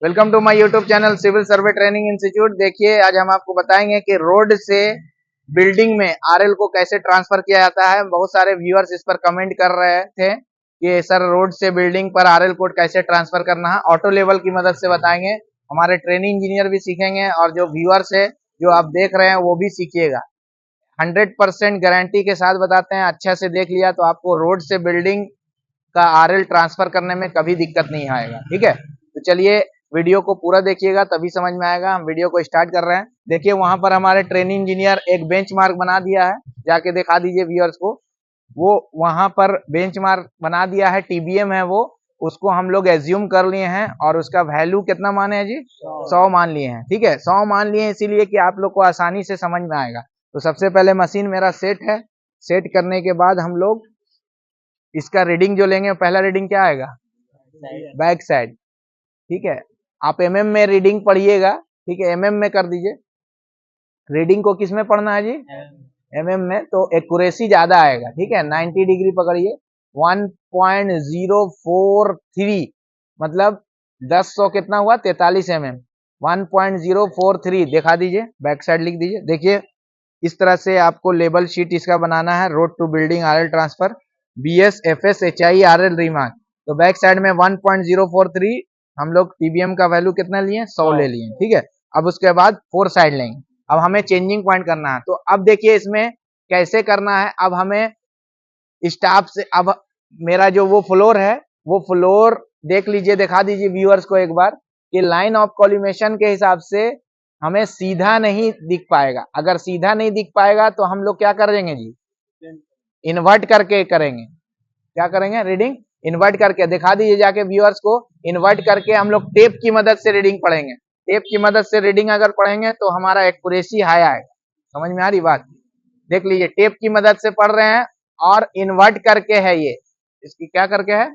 Welcome to my YouTube channel civil survey training institute. देखिए, आज हम आपको बताएंगे कि रोड से बिल्डिंग में आरएल को कैसे ट्रांसफर किया जाता है। बहुत सारे व्यूअर्स इस पर कमेंट कर रहे थे कि सर रोड से बिल्डिंग पर आरएल कोड कैसे ट्रांसफर करना है। ऑटो लेवल की मदद से बताएंगे, हमारे ट्रेनिंग इंजीनियर भी सीखेंगे और जो व्यूअर्स है जो आप देख रहे हैं वो भी सीखिएगा। 100% गारंटी के साथ बताते हैं, अच्छा से देख लिया तो आपको रोड से बिल्डिंग का आरएल ट्रांसफर करने में कभी दिक्कत नहीं आएगा। ठीक है, तो चलिए वीडियो को पूरा देखिएगा तभी समझ में आएगा। हम वीडियो को स्टार्ट कर रहे हैं। देखिए, वहां पर हमारे ट्रेनिंग इंजीनियर एक बेंचमार्क बना दिया है, जाके दिखा दीजिए व्यूअर्स को। वो वहां पर बेंचमार्क बना दिया है, टीबीएम है वो, उसको हम लोग एज्यूम कर लिए हैं और उसका वैल्यू कितना माने हैं जी? 100 मान लिए हैं। ठीक है, 100 मान लिए इसीलिए कि आप लोग को आसानी से समझ में आएगा। तो सबसे पहले मशीन मेरा सेट है। सेट करने के बाद हम लोग इसका रीडिंग जो लेंगे, पहला रीडिंग क्या आएगा? Back side. ठीक है, आप एमएम में रीडिंग पढ़िएगा। ठीक है, एमएम में कर दीजिए। रीडिंग को किस में पढ़ना है जी? एमएम में, तो एक्यूरेसी ज्यादा आएगा। ठीक है, 90 डिग्री पकड़िए। 1.043 मतलब 10 कितना हुआ? 43 mm। 1.043 दिखा दीजिए, बैक साइड लिख दीजिए। देखिए, इस तरह से आपको लेबल शीट इसका बनाना है। Road to building RL transfer BSFS HI RL remark. तो बैक साइड में 1.043 हम लोग टीबीएम का वैल्यू कितना लिए? 100 ले लिए। ठीक है, अब उसके बाद 4 साइड लेंगे। अब हमें चेंजिंग पॉइंट करना है। तो अब देखिए इसमें कैसे करना है। अब हमें स्टाफ से, अब मेरा जो वो फ्लोर है, वो फ्लोर देख लीजिए, दिखा दीजिए व्यूअर्स को एक बार कि लाइन ऑफ कॉलिमेशन के हिसाब से हमें सीधा नहीं दिख पाएगा। अगर सीधा नहीं दिख पाएगा तो हम लोग क्या करेंगे जी? इन्वर्ट करके करेंगे। क्या करेंगे? रीडिंग इन्वर्ट करके। दिखा दीजिए जाके व्यूअर्स को। इन्वर्ट करके हम लोग टेप की मदद से रीडिंग पढ़ेंगे। टेप की मदद से रीडिंग अगर पढ़ेंगे तो हमारा एक्यूरेसी हाई आएगा। समझ में आ रही बात? देख लीजिए, टेप की मदद से पढ़ रहे हैं और इन्वर्ट करके है ये। इसकी क्या करके है?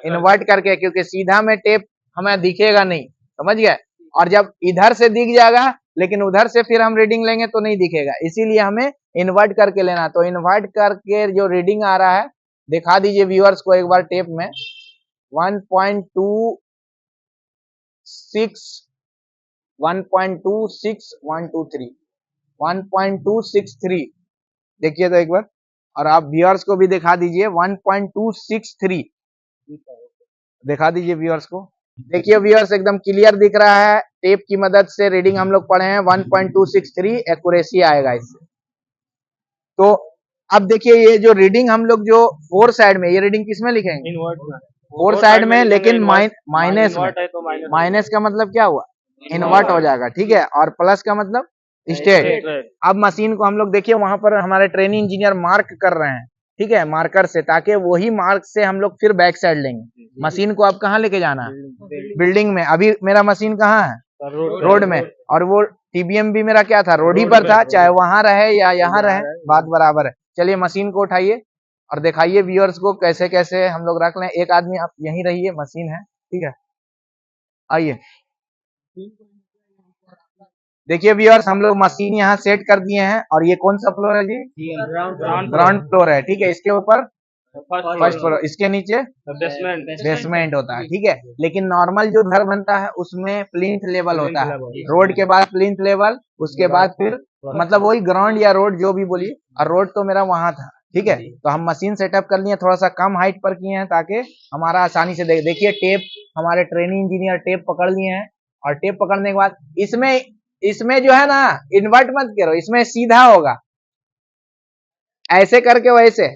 इन्वर्ट करके, क्योंकि सीधा में टेप हमें दिखेगा नहीं। समझ गए? और जब इधर से दिख जाएगा लेकिन उधर से फिर हम रीडिंग लेंगे तो नहीं दिखेगा, इसीलिए हमें इन्वर्ट करके लेना। तो इन्वर्ट करके जो रीडिंग आ रहा है, दिखा दीजिए व्यूअर्स को एक बार टेप में। 1.26 1.26123 1.263 देखिए तो एक बार, और आप व्यूअर्स को भी दिखा दीजिए 1.263 दिखा दीजिए व्यूअर्स को। देखिए व्यूअर्स, एकदम क्लियर दिख रहा है। टेप की मदद से रीडिंग हम लोग पढ़े हैं, 1.263 एक्यूरेसी आएगा इससे। तो अब देखिए, ये जो रीडिंग हम लोग जो 4 साइड में, ये रीडिंग किस में लिखेंगे? 4 साइड में, लेकिन माइनस में। माइनस का मतलब क्या हुआ? इन्वर्ट हो जाएगा। ठीक है, और प्लस का मतलब स्टेट। अब मशीन को हम लोग देखिए, वहां पर हमारे ट्रेनिंग इंजीनियर मार्क कर रहे हैं। ठीक है, मार्कर से, ताकि वही मार्क से हम लोग फिर बैक साइड लेंगे। मशीन को अब कहाँ लेके जाना है? बिल्डिंग में। अभी मेरा मशीन कहाँ है? रोड में। और वो टीबीएम भी मेरा क्या था? रोड ही पर था, चाहे वहां रहे या यहाँ रहे, बात बराबर है। चलिए मशीन को उठाइए और दिखाइए व्यूअर्स को कैसे कैसे हम लोग रख लें। एक आदमी आप यहीं रहिए, मशीन है। ठीक है, आइए। देखिए व्यूअर्स, हम लोग मशीन यहाँ सेट कर दिए हैं। और ये कौन सा फ्लोर है जी? ग्राउंड फ्लोर है। ठीक है, इसके ऊपर फर्स्ट फ्लोर, इसके नीचे बेसमेंट होता है। ठीक है, लेकिन नॉर्मल जो घर बनता है उसमें प्लिंथ लेवल होता है। रोड के बाद प्लिंथ लेवल, उसके बाद फिर मतलब वही ग्राउंड या रोड जो भी बोलिए। और रोड तो मेरा वहां था। ठीक है, तो हम मशीन सेटअप कर लिए, थोड़ा सा कम हाइट पर किए हैं ताकि हमारा आसानी से देखिए टेप, हमारे ट्रेनिंग इंजीनियर टेप पकड़ लिए हैं। और टेप पकड़ने के बाद इसमें जो है ना, इन्वर्ट मत करो, इसमें सीधा होगा ऐसे करके। वैसे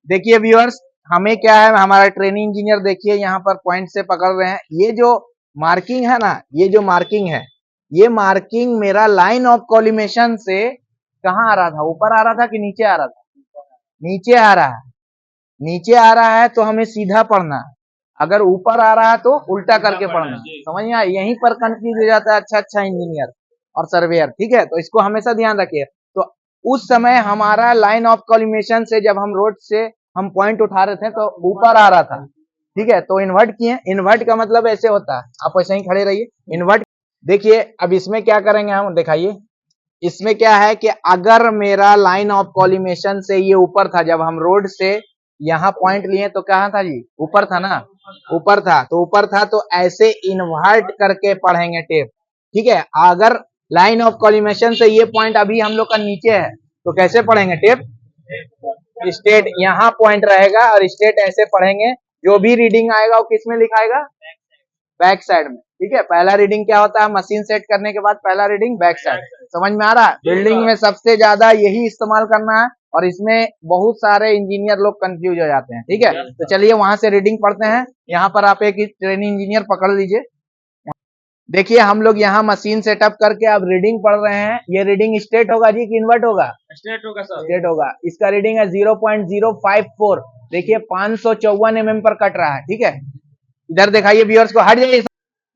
देखिए व्यूअर्स, हमें क्या है, हमारा ट्रेनिंग इंजीनियर देखिए यहाँ पर पॉइंट से पकड़ रहे हैं। ये जो मार्किंग है ना, ये जो मार्किंग है, ये मार्किंग मेरा लाइन ऑफ कॉलिमेशन से कहाँ आ रहा था? ऊपर आ रहा था कि नीचे आ रहा था? नीचे आ रहा है। नीचे आ रहा है तो हमें सीधा पढ़ना है, अगर ऊपर आ रहा है तो उल्टा करके पढ़ना है। समझ में? यहीं पर कंफ्यूज हो जाता है अच्छा इंजीनियर और सर्वेयर। ठीक है, तो इसको हमेशा ध्यान रखिए। तो उस समय हमारा लाइन ऑफ कॉलिमेशन से जब हम रोड से हम पॉइंट उठा रहे थे तो ऊपर आ रहा था। ठीक है, तो इन्वर्ट किए। इन्वर्ट का मतलब ऐसे होता है, आप वैसे ही खड़े रहिए। इन्वर्ट। देखिए अब इसमें क्या करेंगे हम, दिखाइए। इसमें क्या है कि अगर मेरा लाइन ऑफ कॉलिमेशन से ये ऊपर था, जब हम रोड से यहाँ पॉइंट लिए तो कहाँ था जी, ऊपर था ना, ऊपर था, तो ऊपर था तो ऐसे इन्वर्ट करके पढ़ेंगे टेप, ठीक है। अगर लाइन ऑफ कॉलिमेशन से ये पॉइंट अभी हम लोग का नीचे है तो कैसे पढ़ेंगे टेप, स्टेट यहाँ पॉइंट रहेगा और स्टेट ऐसे पढ़ेंगे, जो भी रीडिंग आएगा वो किस में लिखाएगा, बैक साइड में, ठीक है। पहला रीडिंग क्या होता है, मशीन सेट करने के बाद पहला रीडिंग बैक साइड, समझ में आ रहा है। बिल्डिंग में सबसे ज्यादा यही इस्तेमाल करना है और इसमें बहुत सारे इंजीनियर लोग कंफ्यूज हो जाते हैं, ठीक है। तो चलिए वहां से रीडिंग पढ़ते हैं। यहाँ पर आप एक ट्रेनिंग इंजीनियर पकड़ लीजिए। देखिए हम लोग यहाँ मशीन सेटअप करके अब रीडिंग पढ़ रहे हैं। ये रीडिंग स्टेट होगा जी कि इन्वर्ट होगा, स्टेट होगा सर, स्टेट होगा। इसका रीडिंग है 0.054, देखिए 554 mm पर कट रहा है, ठीक है। इधर दिखाइए व्यूअर्स को, हट जाइए।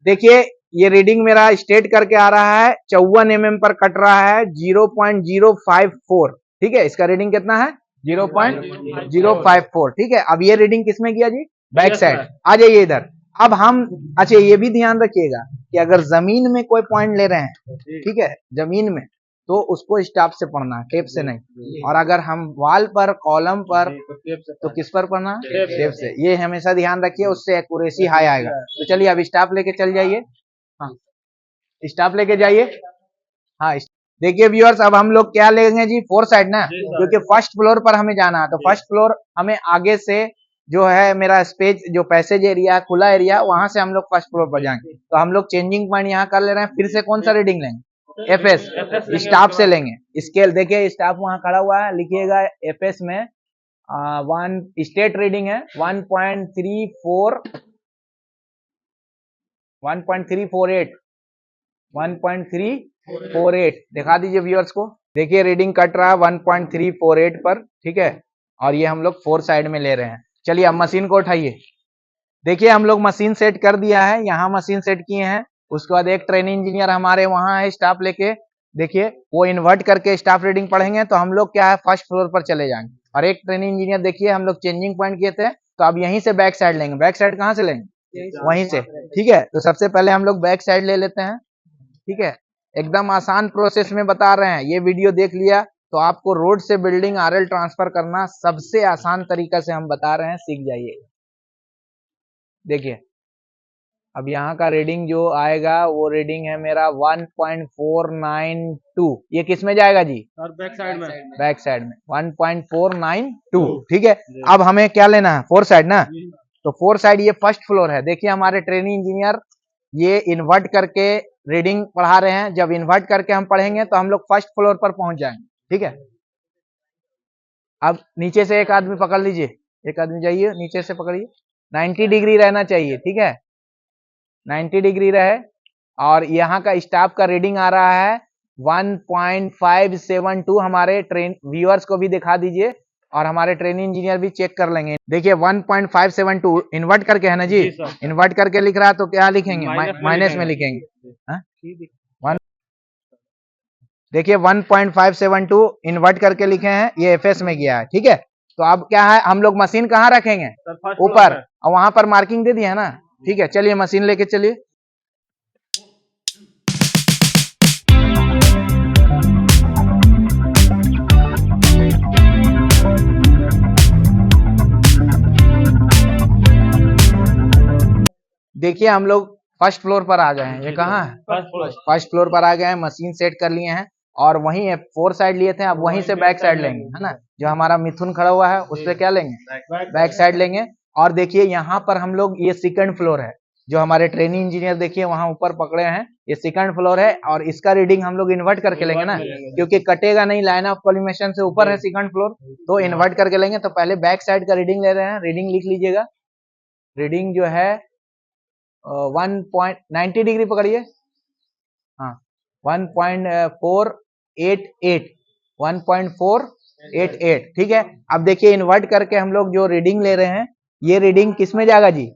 देखिए ये रीडिंग मेरा स्टेट करके आ रहा है 54 mm पर कट रहा है 0.054, ठीक है। इसका रीडिंग कितना है 0.054, ठीक है। अब ये रीडिंग किसमें किया जी, बैक साइड। आ जाइए इधर। अब हम, अच्छा ये भी ध्यान रखिएगा कि अगर जमीन में कोई पॉइंट ले रहे हैं, ठीक है, जमीन में, तो उसको स्टाफ से पढ़ना है, टेप से नहीं। और अगर हम वॉल पर, कॉलम पर, तो किस पर पढ़ना है, टेप से। ये हमेशा ध्यान रखिए, उससे एक्यूरेसी हाई आएगा। तो चलिए अब स्टाफ लेके चल जाइए। हाँ स्टाफ लेके जाइए। हाँ देखिए व्यूअर्स, अब हम लोग क्या लेंगे जी, 4 साइड ना, क्योंकि फर्स्ट फ्लोर पर हमें जाना है। तो फर्स्ट फ्लोर हमें आगे से जो है मेरा स्पेस, जो पैसेज एरिया, खुला एरिया, वहां से हम लोग फर्स्ट फ्लोर पर जाएंगे। तो हम लोग चेंजिंग पॉइंट यहाँ कर ले रहे हैं। फिर से कौन सा रीडिंग लेंगे, एफएस, स्टाफ से लेंगे। स्केल देखिए, स्टाफ वहां खड़ा हुआ है, लिखिएगा एफएस में 1 स्टेट रीडिंग है 1.348 दिखा दीजिए व्यूअर्स को। देखिए रीडिंग कट रहा है 1.348 पर, ठीक है। और ये हम लोग 4 साइड में ले रहे हैं। चलिए अब मशीन को उठाइए। देखिए हम लोग मशीन सेट कर दिया है, यहाँ मशीन सेट किए हैं। उसके बाद एक ट्रेनिंग इंजीनियर हमारे वहां है स्टाफ लेके, देखिए वो इन्वर्ट करके स्टाफ रीडिंग पढ़ेंगे। तो हम लोग क्या है, फर्स्ट फ्लोर पर चले जाएंगे। और एक ट्रेनिंग इंजीनियर, देखिए हम लोग चेंजिंग पॉइंट किए थे, तो अब यहीं से बैक साइड लेंगे। बैक साइड कहाँ से लेंगे, वहीं से, ठीक है। तो सबसे पहले हम लोग बैक साइड ले लेते हैं, ठीक है। एकदम आसान प्रोसेस में बता रहे हैं। ये वीडियो देख लिया तो आपको रोड से बिल्डिंग आरएल ट्रांसफर करना सबसे आसान तरीका से हम बता रहे हैं, सीख जाइए। देखिए अब यहाँ का रीडिंग जो आएगा वो रीडिंग है मेरा 1.492। ये किस में जाएगा जी, और बैक साइड में, बैक साइड में 1.492, ठीक है। अब हमें क्या लेना है, 4 साइड ना, तो 4 साइड ये फर्स्ट फ्लोर है। देखिए हमारे ट्रेनिंग इंजीनियर ये इन्वर्ट करके रीडिंग पढ़ा रहे हैं। जब इन्वर्ट करके हम पढ़ेंगे तो हम लोग फर्स्ट फ्लोर पर पहुंच जाएंगे, ठीक है। अब नीचे से एक आदमी पकड़ लीजिए, एक आदमी जाइए नीचे से पकड़िए। 90 डिग्री रहना चाहिए, ठीक है, 90 डिग्री रहे। और यहाँ का स्टाफ का रीडिंग आ रहा है 1.572। हमारे ट्रेन व्यूअर्स को भी दिखा दीजिए और हमारे ट्रेनिंग इंजीनियर भी चेक कर लेंगे। देखिए 1.572 इन्वर्ट करके है ना जी, इन्वर्ट करके लिख रहा है तो क्या लिखेंगे, माइनस में लिखेंगे। देखिए 1.572 इन्वर्ट करके लिखे हैं, ये एफएस में गया है, ठीक है। तो अब क्या है, हम लोग मशीन कहाँ रखेंगे, ऊपर, और वहां पर मार्किंग दे दिया है ना, ठीक है। चलिए मशीन लेके चलिए। देखिए हम लोग फर्स्ट फ्लोर पर आ गए हैं। ये कहाँ है, फर्स्ट फ्लोर पर आ गए हैं। मशीन सेट कर लिए हैं और वहीं 4 साइड लिए थे, अब वहीं से बैक साइड लेंगे, है ना। जो हमारा मिथुन खड़ा हुआ है उससे क्या लेंगे, बैक साइड लेंगे। और देखिए यहाँ पर हम लोग, ये सेकंड फ्लोर है। जो हमारे ट्रेनिंग इंजीनियर देखिए वहां ऊपर पकड़े हैं, ये सेकंड फ्लोर है। और इसका रीडिंग हम लोग इन्वर्ट करके लेंगे ना, क्योंकि कटेगा नहीं, लाइन ऑफ कॉलिमेशन से ऊपर है सेकंड फ्लोर, तो इन्वर्ट करके लेंगे। तो पहले बैक साइड का रीडिंग ले रहे हैं, रीडिंग लिख लीजिएगा। रीडिंग जो है 1.90 डिग्री पकड़िए, हाँ 1.488, ठीक है। अब देखिए इन्वर्ट करके हम लोग जो रीडिंग ले रहे हैं, ये रीडिंग किस में जाएगा जी,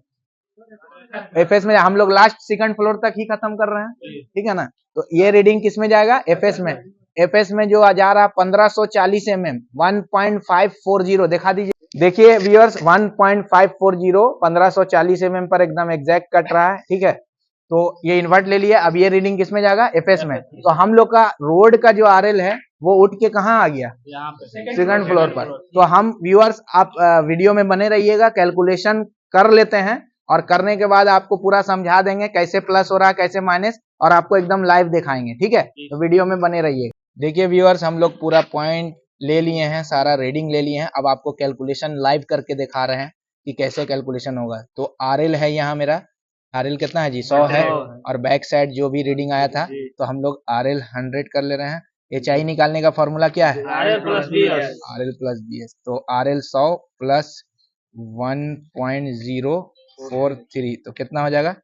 एफएस में। हम लोग लास्ट सेकंड फ्लोर तक ही खत्म कर रहे हैं, ठीक है ना। तो ये रीडिंग किस में जाएगा, एफएस में। एफएस में जो जा रहा है 1540 mm, 1.540 दिखा दीजिए। देखिए व्यूअर्स 1.540 1540 mm पर एकदम एग्जैक्ट कट रहा है, ठीक है। तो ये इन्वर्ट ले लिया, अब ये रीडिंग किस में जाएगा, एफएस में। तो हम लोग का रोड का जो आरएल है वो उठ के कहाँ आ गया, यहाँ पे सेकंड फ्लोर पर। तो हम व्यूअर्स आप वीडियो में बने रहिएगा, कैलकुलेशन कर लेते हैं और करने के बाद आपको पूरा समझा देंगे कैसे प्लस हो रहा है कैसे माइनस, और आपको एकदम लाइव दिखाएंगे, ठीक है। तो वीडियो में बने रहिए। देखिए व्यूअर्स, हम लोग पूरा पॉइंट ले लिए हैं, सारा रीडिंग ले लिए हैं। अब आपको कैलकुलेशन लाइव करके दिखा रहे हैं कि कैसे कैलकुलेशन होगा। तो आरएल है यहाँ मेरा, आरएल कितना है जी, 100 है, और बैक साइड जो भी रीडिंग आया था तो हम लोग आरएल 100 कर ले रहे हैं। एचआई निकालने का फॉर्मूला क्या है, RL plus BS। RL plus BS. तो आरएल 100 प्लस 1.043 तो कितना हो जाएगा,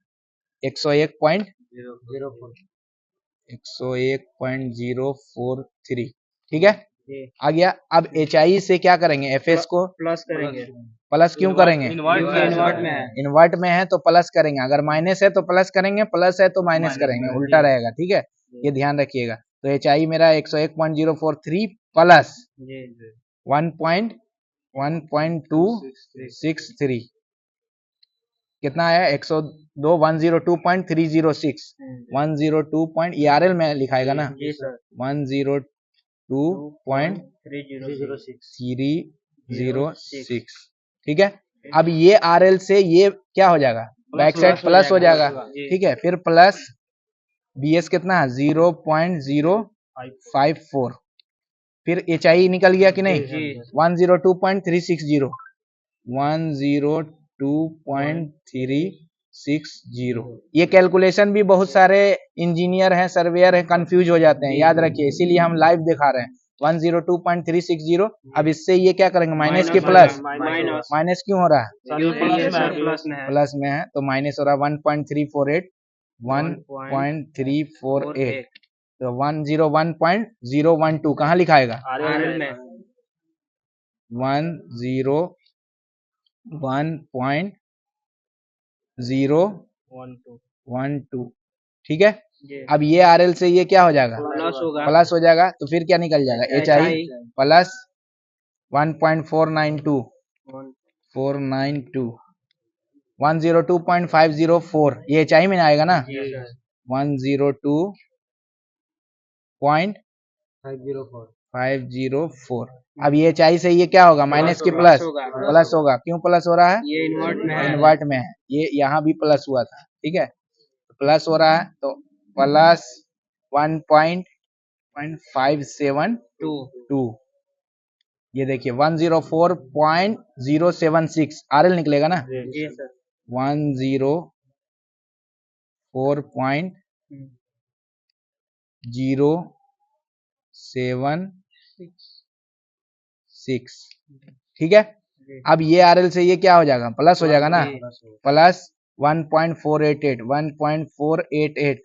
101.043, ठीक है, आ गया। अब एचआई से क्या करेंगे, एफएस को प्लस करेंगे, प्लस क्यों करेंगे, इन्वर्ट में है। इन्वर्ट में है तो प्लस करेंगे, अगर माइनस है तो प्लस करेंगे, प्लस है तो माइनस करेंगे, उल्टा रहेगा, ठीक है, ये ध्यान रखिएगा। तो एचआई मेरा 101.043 प्लस 1.263 कितना आया, 102.306, 102 ये आरएल में लिखाएगा ना, जी सर, 102.306, ठीक है। अब ये आरएल से ये क्या हो जाएगा, बैक साइड प्लस हो जाएगा, ठीक है। फिर प्लस बीएस कितना है, 0.054, फिर एचआई निकल गया कि नहीं, 102.360, 102.360। ये कैलकुलेशन भी बहुत सारे इंजीनियर हैं, सर्वेयर हैं, कंफ्यूज हो जाते हैं, याद रखिए, इसीलिए हम लाइव दिखा रहे हैं। 102.360, अब इससे ये क्या करेंगे, माइनस के प्लस, माइनस क्यों हो रहा है, प्लस में है तो माइनस हो रहा है, 1.348, 1.348, तो 101.012 कहाँ लिखाएगा, 101.012, ठीक है। अब ये आरएल से ये क्या हो जाएगा, प्लस हो जाएगा, तो फिर क्या निकल जाएगा, एचआई प्लस 1.492, 102.504, ये एचआई में आएगा ना, 102.504। अब ये एचआई से ये क्या होगा, माइनस की प्लस, प्लस होगा, क्यों प्लस हो रहा है, ये इन्वर्ट में है, इन्वर्ट में है, ये यहाँ भी प्लस हुआ था, ठीक है, प्लस हो रहा है तो प्लस 1.57.2, ये देखिए 104.076 आरएल निकलेगा ना, जी सर, 104.076, ठीक है। अब ये आरएल से ये क्या हो जाएगा, प्लस हो जाएगा ना, प्लस 1.488, 1.488,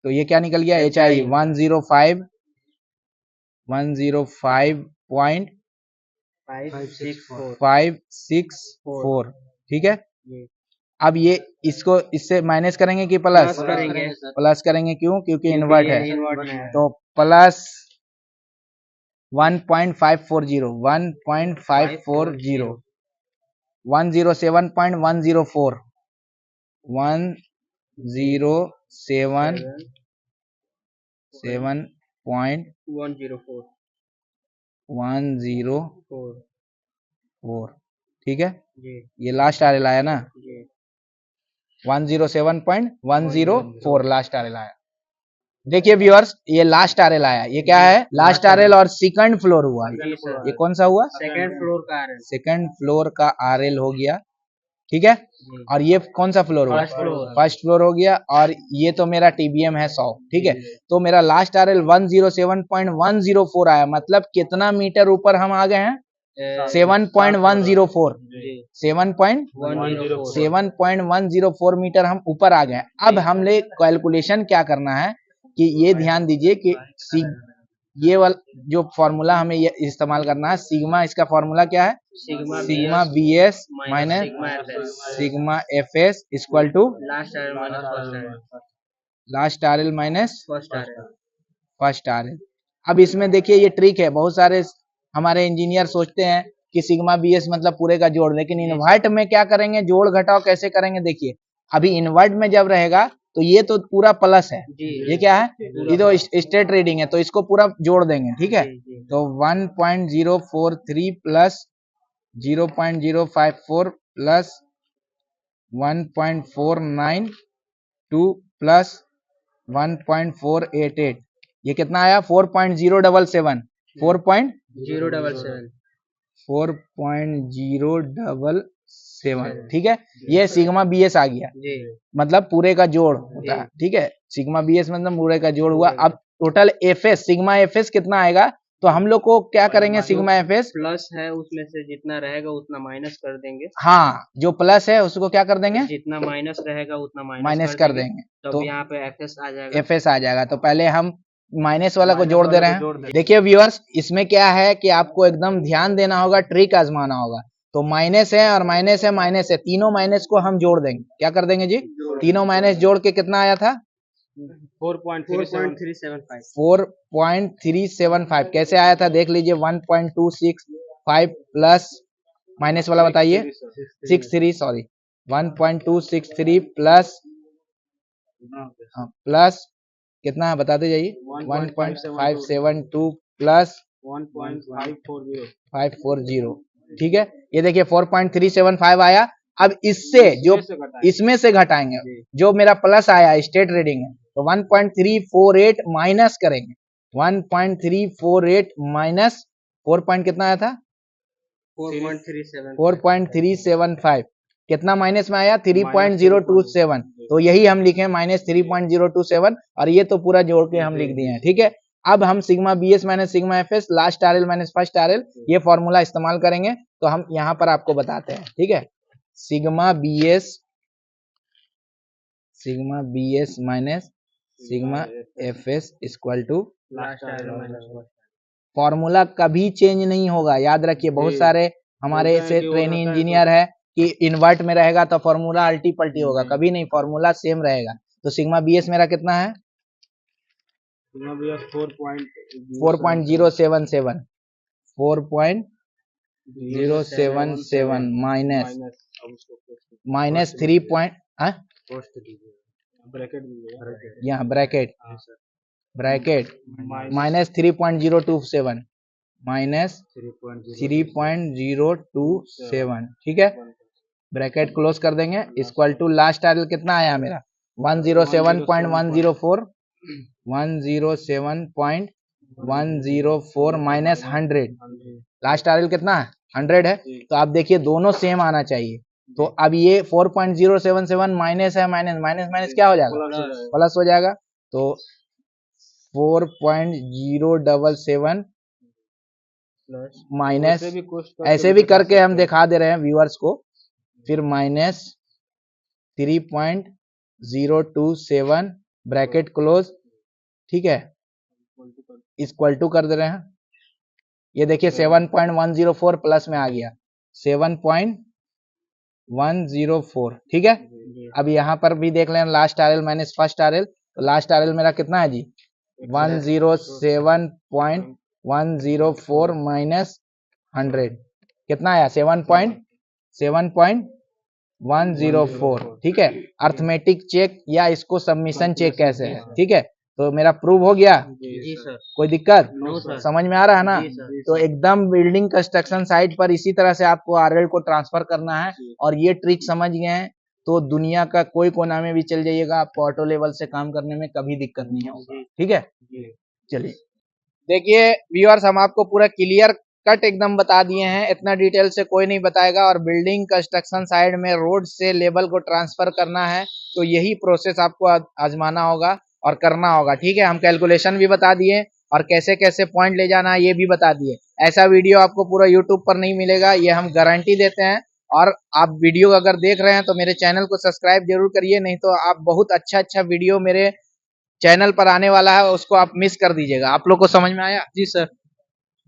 तो ये क्या निकल गया, एचआई 105.564, ठीक है। अब ये इसको इससे माइनस करेंगे कि प्लस करेंगे, प्लस करेंगे, क्यों, क्योंकि इन्वर्ट है, तो प्लस 1.540, 1.540, 107.104, 107.104, ठीक है, ये लास्ट आरएल आया ना, 107.104 लास्ट आरएल आया। देखिए व्यूअर्स, ये लास्ट आरएल आया, ये क्या है, लास्ट आरएल, और सेकंड फ्लोर हुआ, ये कौन सा हुआ, सेकंड फ्लोर का RL, सेकंड फ्लोर का आरएल हो गया, ठीक है। और ये कौन सा फ्लोर हुआ, फर्स्ट फ्लोर हो गया, और ये तो मेरा टीबीएम है 100, ठीक है। तो मेरा लास्ट आरएल 107.104 आया, मतलब कितना मीटर ऊपर हम आ गए हैं, 7.104, 7.104 मीटर हम ऊपर आ गए। अब हमने कैलकुलेशन क्या करना है कि ये ध्यान दीजिए कि ये वाला जो फॉर्मूला हमें ये इस्तेमाल करना है, सिग्मा, इसका फॉर्मूला क्या है, sigma BS minus sigma FS equal to last RL minus first RL. अब इसमें देखिए ये ट्रिक है, बहुत सारे हमारे इंजीनियर सोचते हैं कि सिग्मा बीएस मतलब पूरे का जोड़, लेकिन इन्वर्ट में क्या करेंगे, जोड़ घटाव कैसे करेंगे, देखिए अभी इन्वर्ट में जब रहेगा तो ये तो पूरा प्लस है, जी ये क्या है, ये तो स्टेट रीडिंग है, तो इसको पूरा जोड़ देंगे, ठीक है। जी, जी। तो 1.043 प्लस 0.054 प्लस 1.492 प्लस 1.488, ये कितना आया 4.077 077 4.077, ठीक है। ये सिग्मा बी एस आ गया, जी मतलब पूरे का जोड़ होता है, ठीक है। सिग्मा बी एस मतलब पूरे का जोड़ हुआ। अब total F S, sigma F S कितना आएगा, तो हम लोग को क्या करेंगे, सिग्मा एफ एस प्लस है उसमें से जितना रहेगा उतना माइनस कर देंगे, हाँ जो प्लस है उसको क्या कर देंगे, जितना माइनस रहेगा उतना माइनस माइनस कर देंगे, तब तो यहाँ पे एफ एस आ जाएगा। एफ एस आ जाएगा। तो पहले हम माइनस वाला को जोड़ दे रहे हैं। देखिए व्यूअर्स, इसमें क्या है कि आपको एकदम ध्यान देना होगा, ट्रिक आजमाना होगा। तो माइनस है और माइनस है, माइनस है, तीनों माइनस को हम जोड़ देंगे। क्या कर देंगे जी, तीनों माइनस जोड़ के कितना आया था 4.375 4.375। कैसे आया था देख लीजिए, 1.265 प्लस माइनस वाला बताइए 63, सॉरी 1.263 प्लस प्लस कितना है बताते जाइए, 1.572 प्लस 540, ठीक है। ये देखिए 4.375 आया। अब इससे जो इसमें से घटाएंगे, जो मेरा प्लस आया स्टेट रीडिंग है, तो 1.348 माइनस करेंगे, 1.348 माइनस 4 पॉइंट कितना आया था 4.37 4.375, कितना माइनस में आया 3.027, तो यही हम लिखे माइनस 3.027, और ये तो पूरा जोड़ के हम लिख दिए हैं, ठीक है। अब हम sigma B S minus sigma F S, last R L minus first R L, ये फॉर्मूला इस्तेमाल करेंगे। तो हम यहाँ पर आपको बताते हैं, ठीक है। Sigma B S minus sigma F S equal to, formula कभी चेंज नहीं होगा, याद रखिए। बहुत सारे हमारे ऐसे ट्रेनिंग इंजीनियर है कि इन्वर्ट में रहेगा तो फॉर्मूला अल्टी पल्टी होगा, कभी नहीं, फॉर्मूला सेम रहेगा। तो सिग्मा बी एस मेरा कितना है 4.077 4.077 माइनस 3 पॉइंट, यहाँ ब्रैकेट माइनस 3.027 माइनस 3.027, ठीक है। ब्रैकेट क्लोज कर देंगे, इक्वल टू लास्ट आर कितना आया मेरा 107.104 107.104 माइनस 100, लास्ट आर कितना है 100 है। तो आप देखिए दोनों सेम आना चाहिए। तो अब ये 4.077 माइनस है, माइनस माइनस माइनस क्या हो जाएगा, प्लस हो जाएगा। तो 4.077 माइनस, ऐसे भी करके हम दिखा दे रहे हैं व्यूअर्स को, फिर माइनस 3.027 ब्रैकेट क्लोज, ठीक है, इक्वल टू कर दे रहे हैं। ये देखिए 7.104 प्लस में आ गया 7.104, ठीक है। अब यहाँ पर भी देख लें last R L minus first R L, तो लास्ट आर एल मेरा कितना है जी 107.104 माइनस 100, कितना आया 7.104, ठीक है। अर्थमेटिक चेक या इसको सबमिशन चेक कैसे है, ठीक है। तो मेरा प्रूव हो गया, जी सर, कोई दिक्कत नो सर, समझ में आ रहा है ना। जी सर। तो एकदम बिल्डिंग कंस्ट्रक्शन साइट पर इसी तरह से आपको आरएल को ट्रांसफर करना है, और ये ट्रिक समझ गए हैं तो दुनिया का कोई कोना में भी चल जाइएगा, आपको ऑटो लेवल से काम करने में कभी दिक्कत नहीं होगी, ठीक है। चलिए देखिए व्यूअर्स, हम आपको पूरा क्लियर कट एकदम बता दिए हैं, इतना डिटेल से कोई नहीं बताएगा। और बिल्डिंग कंस्ट्रक्शन साइड में रोड से लेवल को ट्रांसफर करना है तो यही प्रोसेस आपको आजमाना होगा और करना होगा, ठीक है। हम कैलकुलेशन भी बता दिए और कैसे कैसे पॉइंट ले जाना है ये भी बता दिए। ऐसा वीडियो आपको पूरा यूट्यूब पर नहीं मिलेगा, ये हम गारंटी देते हैं। और आप वीडियो अगर देख रहे हैं तो मेरे चैनल को सब्सक्राइब जरूर करिए, नहीं तो आप बहुत अच्छा वीडियो मेरे चैनल पर आने वाला है, उसको आप मिस कर दीजिएगा। आप लोग को समझ में आया? जी सर,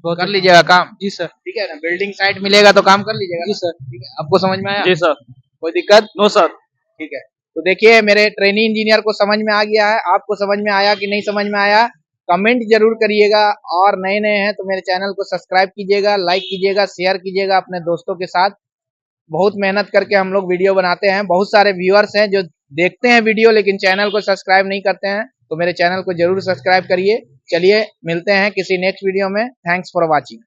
कर लीजिएगा काम। जी सर, ठीक है ना। बिल्डिंग साइट मिलेगा तो काम कर लीजिएगा। जी सर, ठीक है। आपको समझ में आया? जी सर, कोई दिक्कत? No sir. ठीक है। तो देखिए मेरे ट्रेनिंग इंजीनियर को समझ में आ गया है, आपको समझ में आया कि नहीं समझ में आया, कमेंट जरूर करिएगा। और नए नए हैं तो मेरे चैनल को सब्सक्राइब कीजिएगा, लाइक कीजिएगा, शेयर कीजिएगा अपने दोस्तों के साथ। बहुत मेहनत करके हम लोग वीडियो बनाते हैं, बहुत सारे व्यूअर्स हैं जो देखते हैं वीडियो लेकिन चैनल को सब्सक्राइब नहीं करते हैं, तो मेरे चैनल को जरूर सब्सक्राइब करिए। चलिए मिलते हैं किसी नेक्स्ट वीडियो में। Thanks for watching.